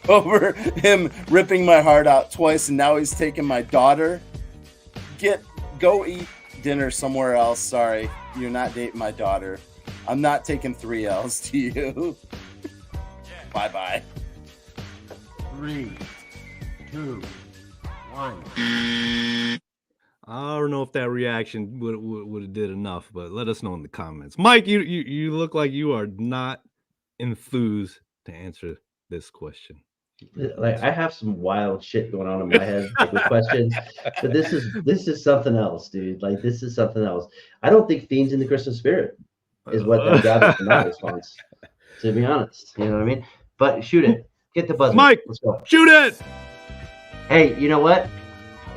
over him ripping my heart out twice, and now he's taking my daughter. Go eat dinner somewhere else. Sorry, you're not dating my daughter. I'm not taking 3 L's to you. Bye-bye. 3, 2, 1. I don't know if that reaction would have did enough, but let us know in the comments. Mike, you look like you are not enthused to answer this question. Like, I have some wild shit going on in my head with questions, but this is something else, dude. Like, this is something else. I don't think Fiend's in the Christmas spirit is what I'm gathering from that response, to be honest. You know what I mean? But shoot it. Get the buzzer. Mike, let's go. Shoot it. Hey, you know what?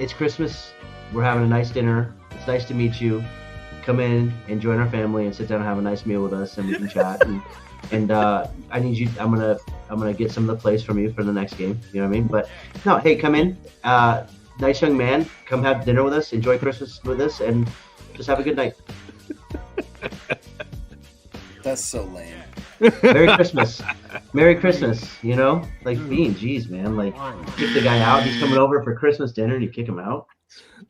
It's Christmas. We're having a nice dinner. It's nice to meet you. Come in and join our family and sit down and have a nice meal with us, and we can chat. And I need you. I'm gonna get some of the plays from you for the next game. You know what I mean? But no, hey, come in. Nice young man. Come have dinner with us. Enjoy Christmas with us, and just have a good night. That's so lame. Merry Christmas. Merry Christmas. You know, like Fiend. Jeez, man. Like, kick the guy out. He's coming over for Christmas dinner, and you kick him out.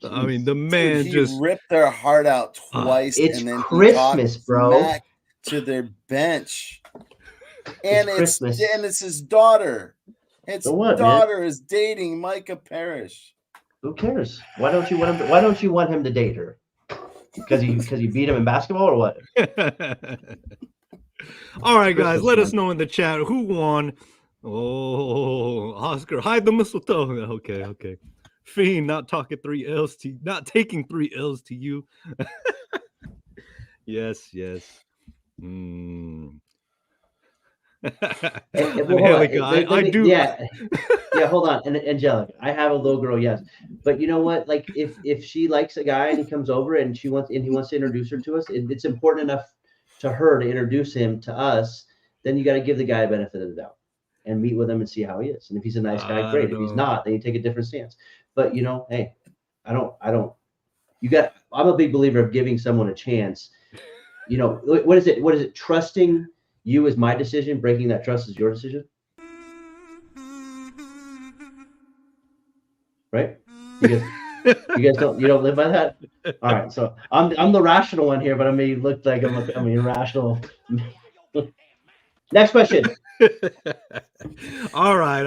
Jeez. I mean, the man Dude, he just ripped their heart out twice. It's and then Christmas, bro. To their bench, and it's Christmas. And it's his daughter. His daughter is dating Micah Parish. Who cares? Why don't you want him to date her? Because you beat him in basketball or what? All right, guys, let us know in the chat who won. Oh, Oscar, hide the mistletoe. Okay. Fiend not taking 3 L's to you. Yes. Angelica, I do. Yeah, hold on. And Angelica, I have a little girl, yes. But you know what? Like, if she likes a guy and he comes over and he wants to introduce her to us, it's important enough to her to introduce him to us. Then you got to give the guy a benefit of the doubt and meet with him and see how he is. And if he's a nice guy, great. If he's not, then you take a different stance. But you know, hey, I'm a big believer of giving someone a chance. You know, what is it? Trusting you is my decision. Breaking that trust is your decision. Right? You guys don't live by that? All right. So I'm the rational one here, but I may look like I'm irrational. Next question. All right.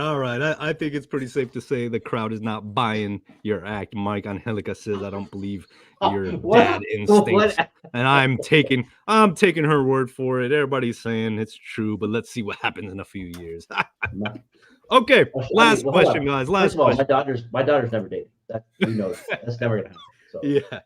I think it's pretty safe to say the crowd is not buying your act. Mike Angelica says, "I don't believe your dad instincts," and I'm taking her word for it. Everybody's saying it's true, but let's see what happens in a few years. Okay, last question, guys. Last First of all, question. my daughter's never dated. We know that's never gonna happen. So. Yeah.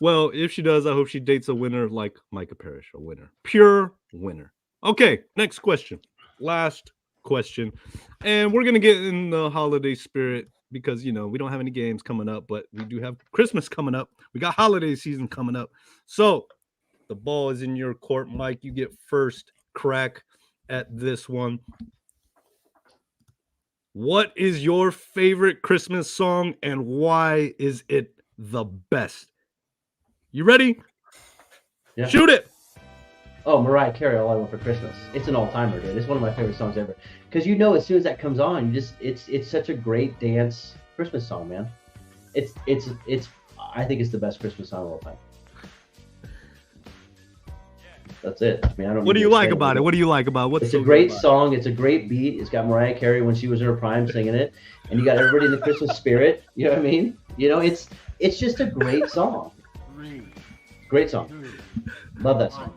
Well, if she does, I hope she dates a winner like Micah Parish, a winner, pure winner. Okay, next question. Last question. And we're going to get in the holiday spirit because, we don't have any games coming up, but we do have Christmas coming up. We got holiday season coming up. So the ball is in your court, Mike. You get first crack at this one. What is your favorite Christmas song and why is it the best? You ready? Yeah. Shoot it. Oh, Mariah Carey, All I Want for Christmas. It's an all-timer, dude. It's one of my favorite songs ever. Because as soon as that comes on, it's such a great dance Christmas song, man. It's I think it's the best Christmas song of all time. That's it. I mean, I don't. What do you like about it? What do you like about it? It's a great song. It's a great beat. It's got Mariah Carey when she was in her prime singing it, and you got everybody in the Christmas spirit. You know what I mean? It's just a great song. Great song. Love that song.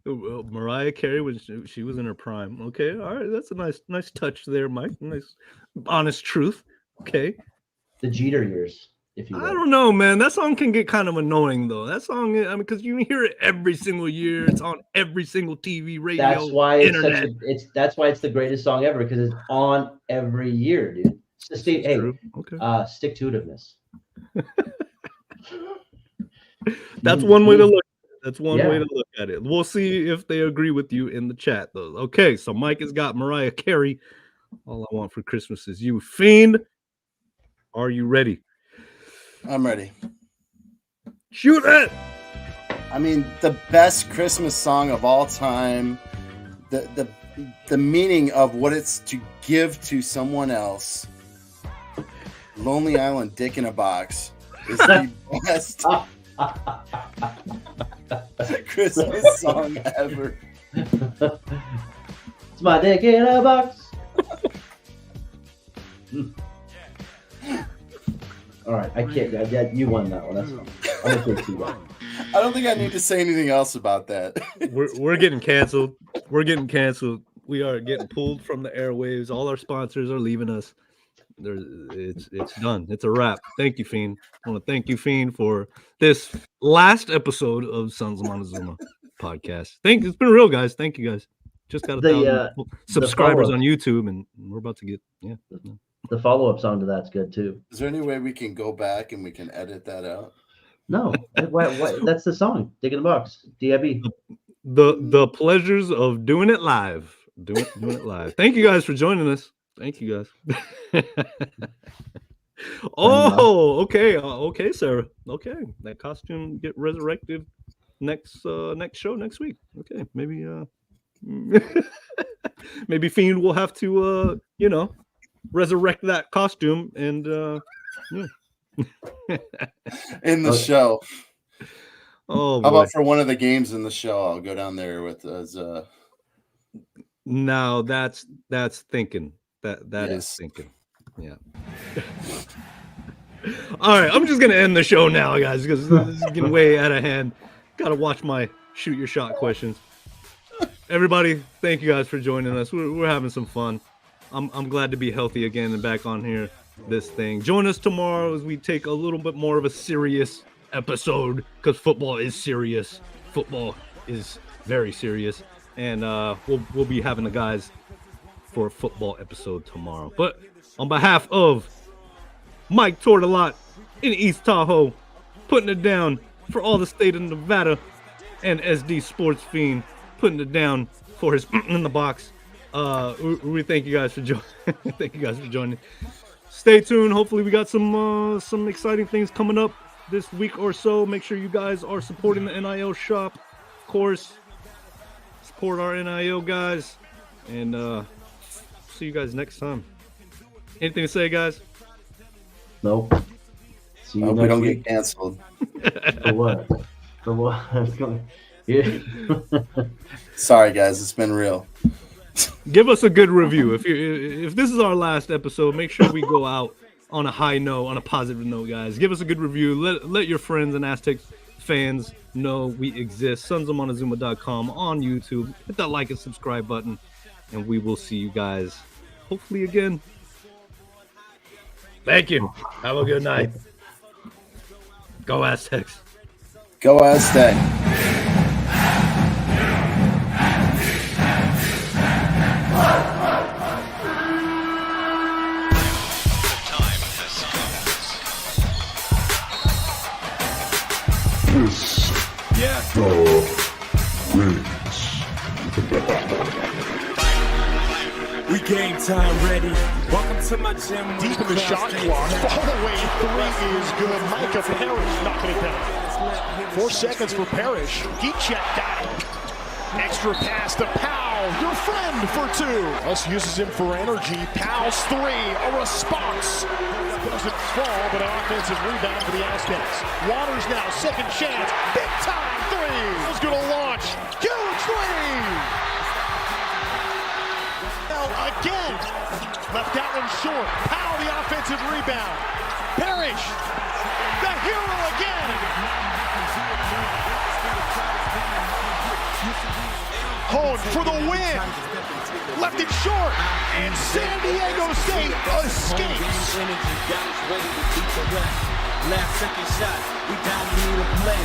Mariah Carey when she was in her prime. Okay, all right, that's a nice touch there, Mike. Nice, honest truth. Okay. The Jeter years, if you will. I don't know, man. That song can get kind of annoying though. That song, I mean, because you hear it every single year. It's on every single TV, radio, that's why internet. That's why it's the greatest song ever because it's on every year, dude. Stick to itiveness. That's one way to look. That's one way to look at it. We'll see if they agree with you in the chat, though. Okay, so Mike has got Mariah Carey. All I Want for Christmas Is You. Fiend, are you ready? I'm ready. Shoot it! I mean, the best Christmas song of all time. The meaning of what it's to give to someone else. Lonely Island, Dick in a Box is the best Christmas song ever. It's my dick in a box. All right, I can't. You won that one. That's fine. I'm gonna take 2-1. I don't think I need to say anything else about that. We're getting canceled. We're getting canceled. We are getting pulled from the airwaves. All our sponsors are leaving us. It's done. It's a wrap. Thank you, Fiend. I want to thank you, Fiend, for this last episode of Sons of Montezuma podcast. It's been real, guys. Thank you, guys. Just got 1,000 subscribers on YouTube, and we're about to get The follow-up song to that's good too. Is there any way we can go back and we can edit that out? No, that's the song. Dick in the Box. DIB. The pleasures of doing it live. Doing it live. Thank you guys for joining us. Thank you guys. Okay, Sarah. Okay, that costume get resurrected next show next week. Okay, maybe maybe Fiend will have to resurrect that costume and in the show. Oh, how about for one of the games in the show? I'll go down there with as No, that's thinking. That is thinking. Yeah. All right, I'm just gonna end the show now, guys, because this is getting way out of hand. Gotta watch my shoot your shot questions. Everybody, thank you guys for joining us. We're having some fun. I'm glad to be healthy again and back on here. This thing. Join us tomorrow as we take a little bit more of a serious episode because football is serious. Football is very serious, and we'll be having the guys for a football episode tomorrow. But on behalf of Mike Tortolot in East Tahoe, putting it down for all the state of Nevada, and SD Sports Fiend putting it down for his in the box. We thank you guys for joining. Thank you guys for joining. Stay tuned. Hopefully we got some exciting things coming up this week or so. Make sure you guys are supporting the NIL shop. Of course, support our NIL guys. And see you guys next time. Anything to say, guys? Nope. See you I hope next we don't week. get canceled. For what? For what? Yeah. Sorry, guys, it's been real. Give us a good review. If this is our last episode, make sure we go out on a high note, on a positive note, guys. Give us a good review. Let your friends and Aztec fans know we exist. SonsofMontezuma.com on YouTube. Hit that like and subscribe button, and we will see you guys hopefully again. Thank you. Have a good night. Go Aztecs. Go Aztec. Yeah. We game time ready. Welcome to my gym. Deep in the shot clock. Fall away three is good. Micah Parish knocking it down. 4 seconds for Parish. Heat check, got it. Extra pass to Powell, your friend for two. Us uses him for energy. Powell's three, a response. Doesn't fall, but an offensive rebound for the Aztecs. Waters now, second chance, big time three. Is going to launch, huge three. Now again, left that one short. Powell the offensive rebound. Parish, the hero again. Hone for the win. Left it short. And San Diego State escapes. Last second shot, we dominate the play.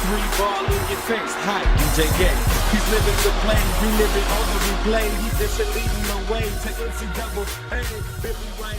3 ball in your face, hype and JK. He's living the play, reliving all the replay. He's just leading the way to NC double. Hey, Billy White.